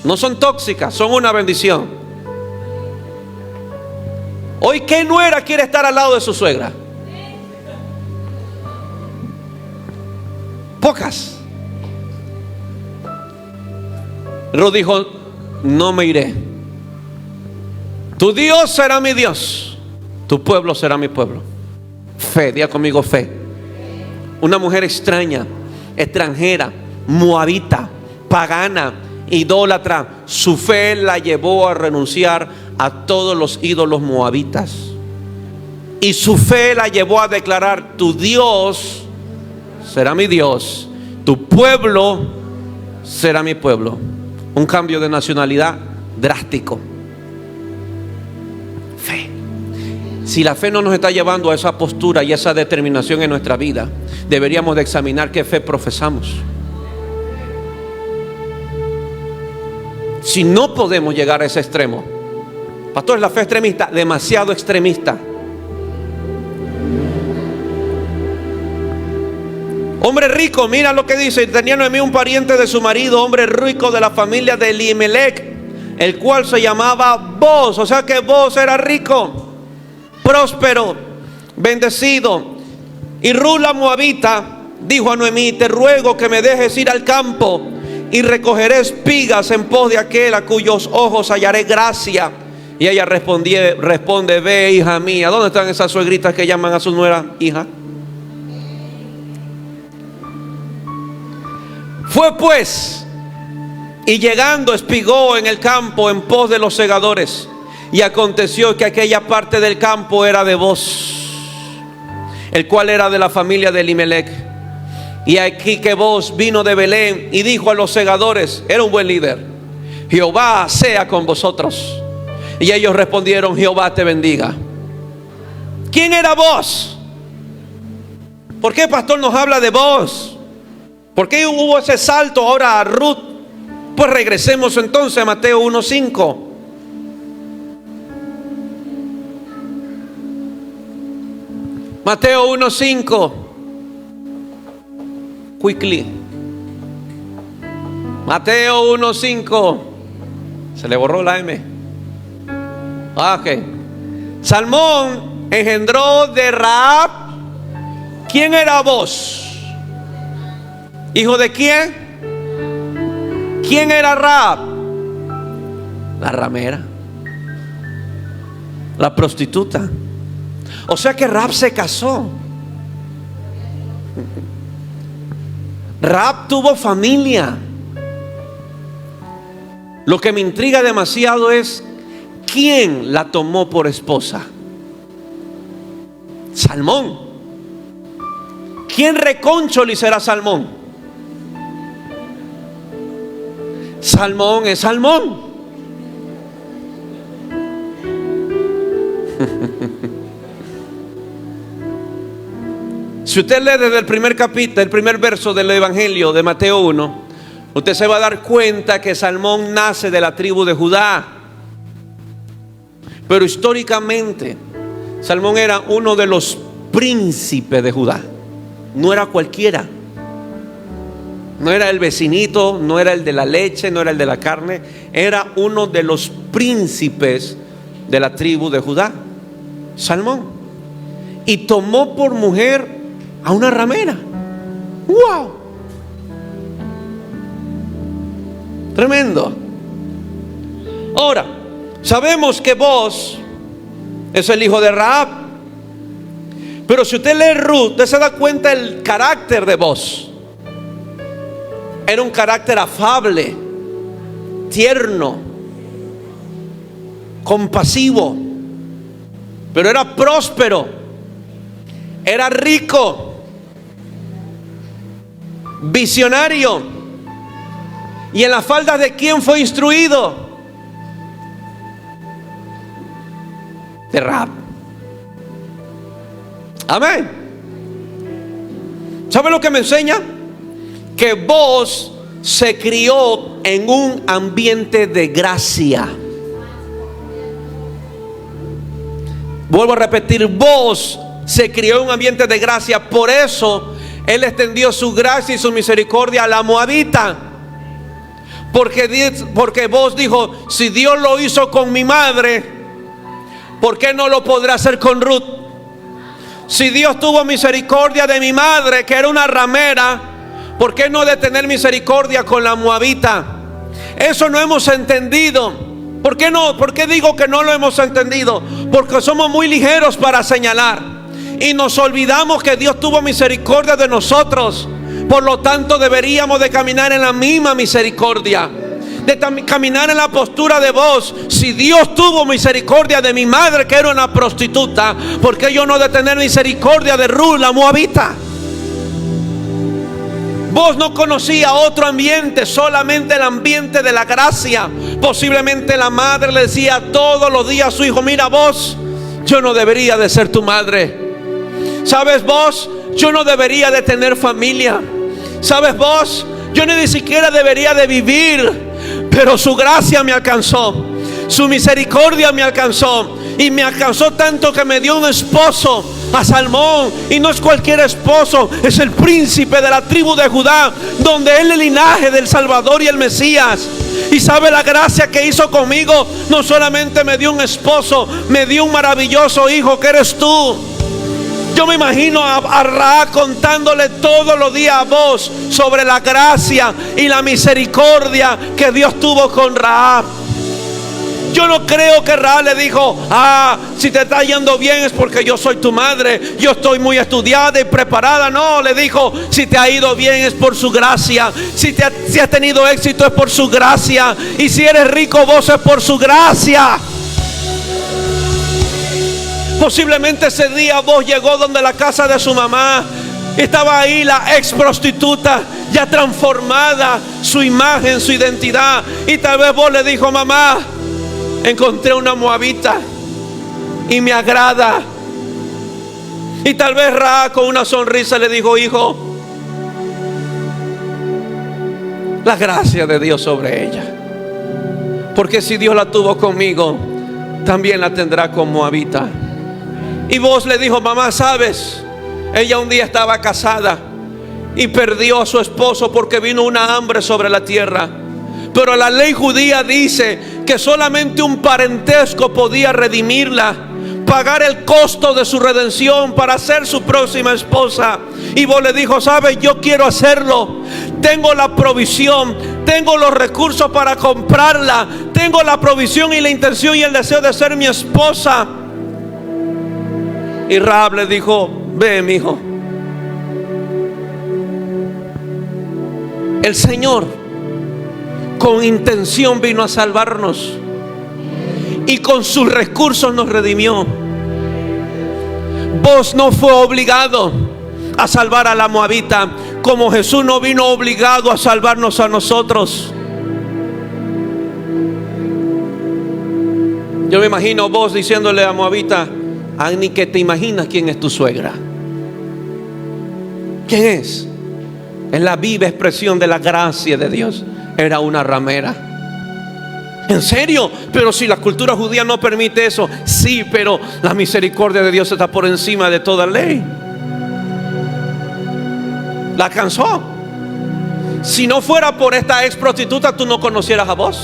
No son tóxicas, son una bendición. Hoy, ¿qué nuera quiere estar al lado de su suegra? Pocas. Ruth dijo: no me iré. Tu Dios será mi Dios, tu pueblo será mi pueblo. Fe, diga conmigo: fe. Una mujer extraña, extranjera, moabita, pagana, idólatra, su fe la llevó a renunciar a todos los ídolos moabitas. Y su fe la llevó a declarar: tu Dios será mi Dios, tu pueblo será mi pueblo. Un cambio de nacionalidad drástico. Fe. Si la fe no nos está llevando a esa postura y esa determinación en nuestra vida, deberíamos de examinar qué fe profesamos. Si no podemos llegar a ese extremo, pastor, la fe extremista, demasiado extremista. Hombre rico, mira lo que dice: tenía Noemí un pariente de su marido, hombre rico de la familia de Elimelech, el cual se llamaba Boaz. O sea que Boaz era rico, próspero, bendecido. Y Ruth la moabita dijo a Noemí: te ruego que me dejes ir al campo y recogeré espigas en pos de aquel a cuyos ojos hallaré gracia. Y ella responde: ve, hija mía. ¿Dónde están esas suegritas que llaman a su nuera hija? Fue pues, y llegando espigó en el campo en pos de los segadores. Y aconteció que aquella parte del campo era de Boaz, el cual era de la familia de Elimelech. Y aquí que Boaz vino de Belén y dijo a los segadores, era un buen líder: Jehová sea con vosotros. Y ellos respondieron: Jehová te bendiga. ¿Quién era Boaz? ¿Por qué, pastor, nos habla de Boaz? ¿Por qué hubo ese salto ahora a Ruth? Pues regresemos entonces a Mateo 1:5. Mateo 1:5. Quickly. Mateo 1:5. Se le borró la M. Ok. Salmón engendró de Rahab. ¿Quién era Boaz? ¿Hijo de quién? ¿Quién era Rahab? La ramera, la prostituta. O sea que Rahab se casó. Rahab tuvo familia. Lo que me intriga demasiado es ¿quién la tomó por esposa? Salmón. ¿Quién recóncholi será Salmón? Salmón es Salmón. Si usted lee desde el primer capítulo, el primer verso del Evangelio de Mateo 1, usted se va a dar cuenta que Salmón nace de la tribu de Judá. Pero históricamente Salmón era uno de los príncipes de Judá. No era cualquiera. No era el vecinito, no era el de la leche, no era el de la carne. Era uno de los príncipes de la tribu de Judá, Salmón. Y tomó por mujer a una ramera. ¡Wow! Tremendo. Ahora, sabemos que Boaz es el hijo de Rahab. Pero si usted lee Ruth, usted se da cuenta del carácter de Boaz. Era un carácter afable, tierno, compasivo, pero era próspero, era rico, visionario. ¿Y en las faldas de quién fue instruido? De Rahab. Amén. ¿Sabe lo que me enseña? Que Boaz se crió en un ambiente de gracia. Vuelvo a repetir, Boaz se crió en un ambiente de gracia. Por eso él extendió su gracia y su misericordia a la moabita. Porque Boaz dijo: si Dios lo hizo con mi madre, ¿por qué no lo podrá hacer con Ruth? Si Dios tuvo misericordia de mi madre, que era una ramera, ¿por qué no de tener misericordia con la moabita? Eso no hemos entendido. ¿Por qué no? ¿Por qué digo que no lo hemos entendido? Porque somos muy ligeros para señalar y nos olvidamos que Dios tuvo misericordia de nosotros. Por lo tanto, deberíamos de caminar en la misma misericordia, de caminar en la postura de Boaz. Si Dios tuvo misericordia de mi madre, que era una prostituta, ¿por qué yo no de tener misericordia de Ruth, la moabita? Boaz no conocía otro ambiente, solamente el ambiente de la gracia. Posiblemente la madre le decía todos los días a su hijo: mira, Boaz, yo no debería de ser tu madre. ¿Sabes, Boaz? Yo no debería de tener familia. ¿Sabes, Boaz? Yo ni siquiera debería de vivir, pero su gracia me alcanzó, su misericordia me alcanzó, y me alcanzó tanto que me dio un esposo, a Salmón. Y no es cualquier esposo, es el príncipe de la tribu de Judá, donde es el linaje del Salvador y el Mesías. Y sabe la gracia que hizo conmigo. No solamente me dio un esposo, me dio un maravilloso hijo que eres tú. Yo me imagino a Rahab contándole todos los días a Boaz sobre la gracia y la misericordia que Dios tuvo con Rahab. Yo no creo que Rahab le dijo: si te está yendo bien es porque yo soy tu madre, yo estoy muy estudiada y preparada. No, le dijo: si te ha ido bien es por su gracia, si has tenido éxito es por su gracia, y si eres rico vos es por su gracia. Posiblemente ese día Boaz llegó donde la casa de su mamá. Estaba ahí la ex prostituta, ya transformada su imagen, su identidad. Y tal vez Boaz le dijo: mamá, encontré una moabita y me agrada. Y tal vez Rahab con una sonrisa le dijo: hijo, la gracia de Dios sobre ella, porque si Dios la tuvo conmigo, también la tendrá con moabita. Y Boaz le dijo: mamá, ¿sabes? Ella un día estaba casada y perdió a su esposo porque vino una hambre sobre la tierra. Pero la ley judía dice que solamente un parentesco podía redimirla, pagar el costo de su redención para ser su próxima esposa. Y Boaz le dijo: ¿sabes? Yo quiero hacerlo. Tengo la provisión, tengo los recursos para comprarla, tengo la provisión y la intención y el deseo de ser mi esposa. Y Rahab le dijo: ve, mi hijo. El Señor con intención vino a salvarnos y con sus recursos nos redimió. Boaz no fue obligado a salvar a la moabita, como Jesús no vino obligado a salvarnos a nosotros. Yo me imagino Boaz diciéndole a moabita: ni que te imaginas quién es tu suegra. ¿Quién es? Es la viva expresión de la gracia de Dios. Era una ramera. ¿En serio? Pero si la cultura judía no permite eso. Sí, pero la misericordia de Dios está por encima de toda ley. La alcanzó. Si no fuera por esta ex prostituta, tú no conocieras a Boaz.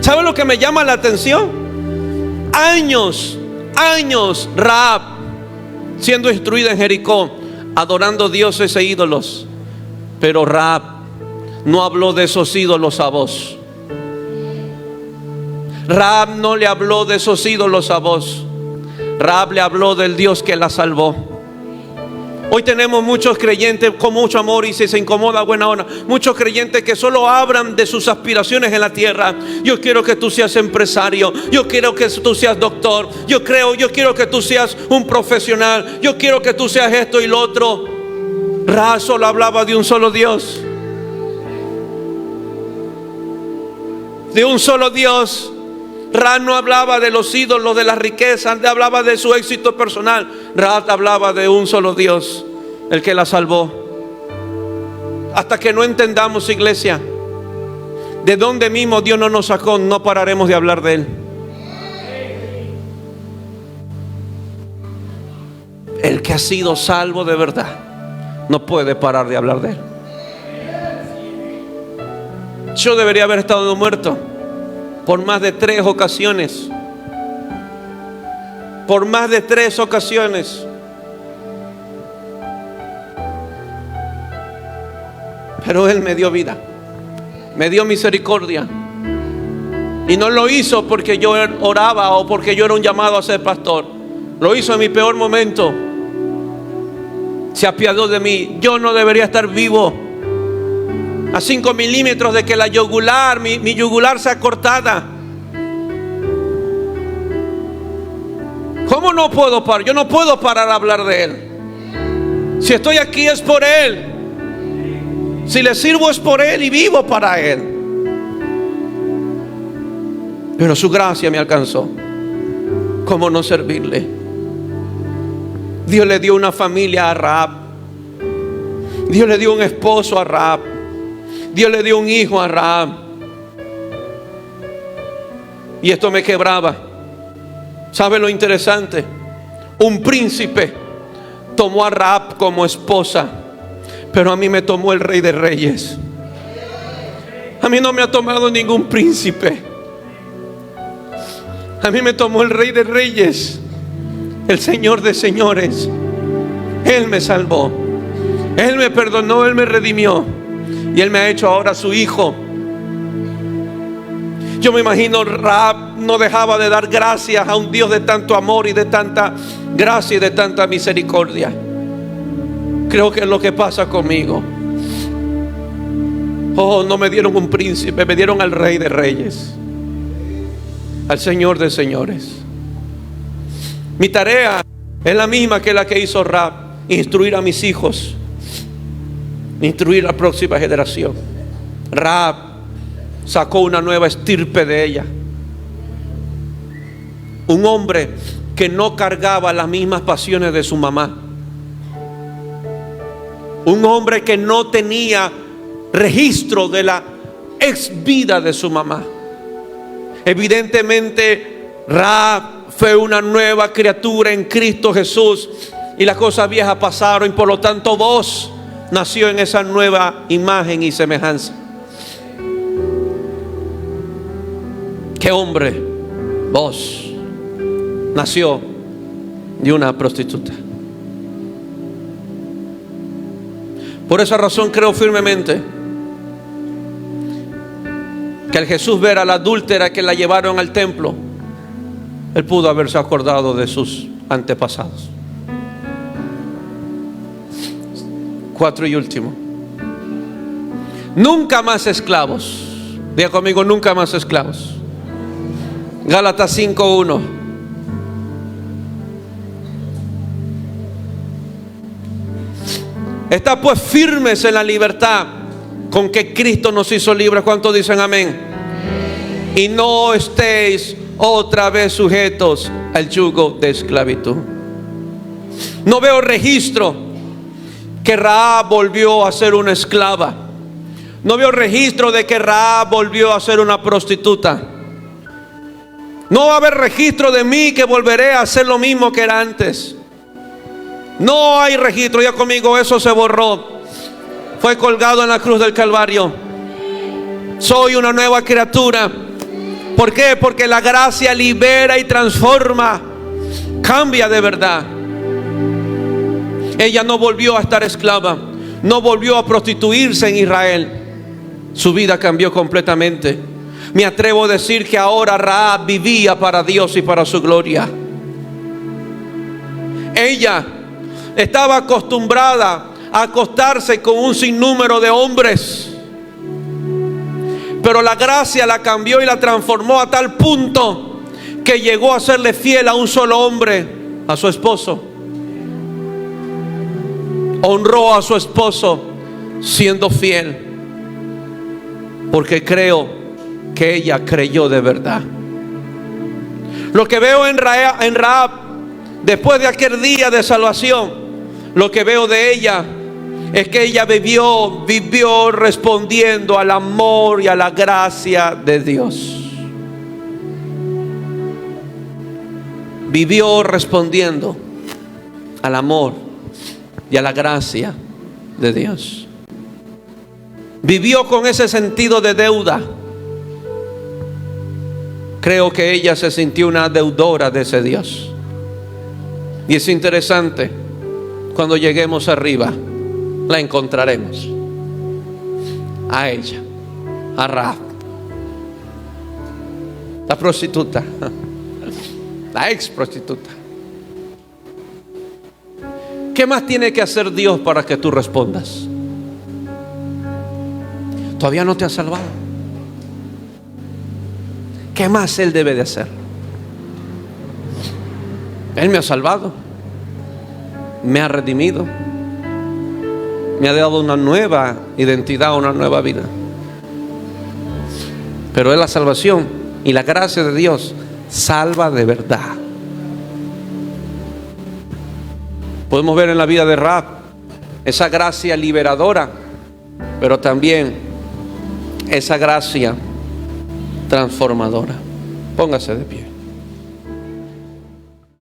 ¿Sabe lo que me llama la atención? Años Rahab siendo instruida en Jericó, adorando dioses e ídolos. Pero Rahab no habló de esos ídolos a Boaz. Rahab no le habló de esos ídolos a Boaz. Rahab le habló del Dios que la salvó. Hoy tenemos muchos creyentes con mucho amor, y si se incomoda, buena hora. Muchos creyentes que solo hablan de sus aspiraciones en la tierra. Yo quiero que tú seas empresario. Yo quiero que tú seas doctor. Yo quiero que tú seas un profesional. Yo quiero que tú seas esto y lo otro. Ra solo hablaba de un solo Dios. De un solo Dios. Ra no hablaba de los ídolos, de las riquezas, no hablaba de su éxito personal. Ra hablaba de un solo Dios, el que la salvó. Hasta que no entendamos, iglesia, de dónde mismo Dios no nos sacó, no pararemos de hablar de Él. El que ha sido salvo de verdad no puede parar de hablar de Él. Yo debería haber estado muerto por más de 3 ocasiones. Por más de 3 ocasiones. Pero Él me dio vida, me dio misericordia. Y no lo hizo porque yo oraba o porque yo era un llamado a ser pastor. Lo hizo en mi peor momento. Se apiadó de mí. Yo no debería estar vivo. A 5 milímetros de que la yugular, mi yugular sea cortada. ¿Cómo no puedo parar? Yo no puedo parar a hablar de Él. Si estoy aquí es por Él. Si le sirvo es por Él y vivo para Él. Pero su gracia me alcanzó. ¿Cómo no servirle? Dios le dio una familia a Rahab. Dios le dio un esposo a Rahab. Dios le dio un hijo a Rahab. Y esto me quebraba. ¿Sabe lo interesante? Un príncipe tomó a Rahab como esposa, pero a mí me tomó el Rey de Reyes. A mí no me ha tomado ningún príncipe. A mí me tomó el Rey de Reyes, el Señor de señores. Él me salvó, Él me perdonó, Él me redimió. Y Él me ha hecho ahora su hijo. Yo me imagino Rahab no dejaba de dar gracias a un Dios de tanto amor y de tanta gracia y de tanta misericordia. Creo que es lo que pasa conmigo. Oh, no me dieron un príncipe, me dieron al Rey de Reyes, al Señor de señores. Mi tarea es la misma que la que hizo Rahab: instruir a mis hijos, instruir a la próxima generación. Rahab sacó una nueva estirpe de ella. Un hombre que no cargaba las mismas pasiones de su mamá. Un hombre que no tenía registro de la ex vida de su mamá. Evidentemente Rahab fue una nueva criatura en Cristo Jesús, y las cosas viejas pasaron, y por lo tanto vos nació en esa nueva imagen y semejanza. ¿Qué hombre? Vos nació de una prostituta. Por esa razón creo firmemente que al Jesús ver a la adúltera que la llevaron al templo, Él pudo haberse acordado de sus antepasados. 4 y último: nunca más esclavos. Diga conmigo: nunca más esclavos. Gálatas 5:1. Está pues firmes en la libertad con que Cristo nos hizo libres. ¿Cuántos dicen amén? Y no estéis otra vez sujetos al yugo de esclavitud. No veo registro que Rahab volvió a ser una esclava. No veo registro de que Rahab volvió a ser una prostituta. No va a haber registro de mí que volveré a hacer lo mismo que era antes. No hay registro. Ya conmigo, eso se borró. Fue colgado en la cruz del Calvario. Soy una nueva criatura. ¿Por qué? Porque la gracia libera y transforma. Cambia de verdad. Ella no volvió a estar esclava. No volvió a prostituirse en Israel. Su vida cambió completamente. Me atrevo a decir que ahora Rahab vivía para Dios y para su gloria. Ella estaba acostumbrada a acostarse con un sinnúmero de hombres, pero la gracia la cambió y la transformó a tal punto que llegó a serle fiel a un solo hombre, a su esposo. honró a su esposo siendo fiel, porque creo que ella creyó de verdad. Lo que veo en Rahab, después de aquel día de salvación, lo que veo de ella es que ella vivió respondiendo al amor y a la gracia de Dios. Vivió respondiendo al amor y a la gracia de Dios. Vivió con ese sentido de deuda. Creo que ella se sintió una deudora de ese Dios. Y es interesante, cuando lleguemos arriba, la encontraremos a ella, a Rahab, la prostituta, la ex prostituta. ¿Qué más tiene que hacer Dios para que tú respondas? Todavía no te has salvado. ¿Qué más Él debe de hacer? Él me ha salvado, me ha redimido, me ha dado una nueva identidad, una nueva vida. Pero es la salvación y la gracia de Dios salva de verdad. Podemos ver en la vida de Rahab esa gracia liberadora, pero también esa gracia transformadora. Póngase de pie.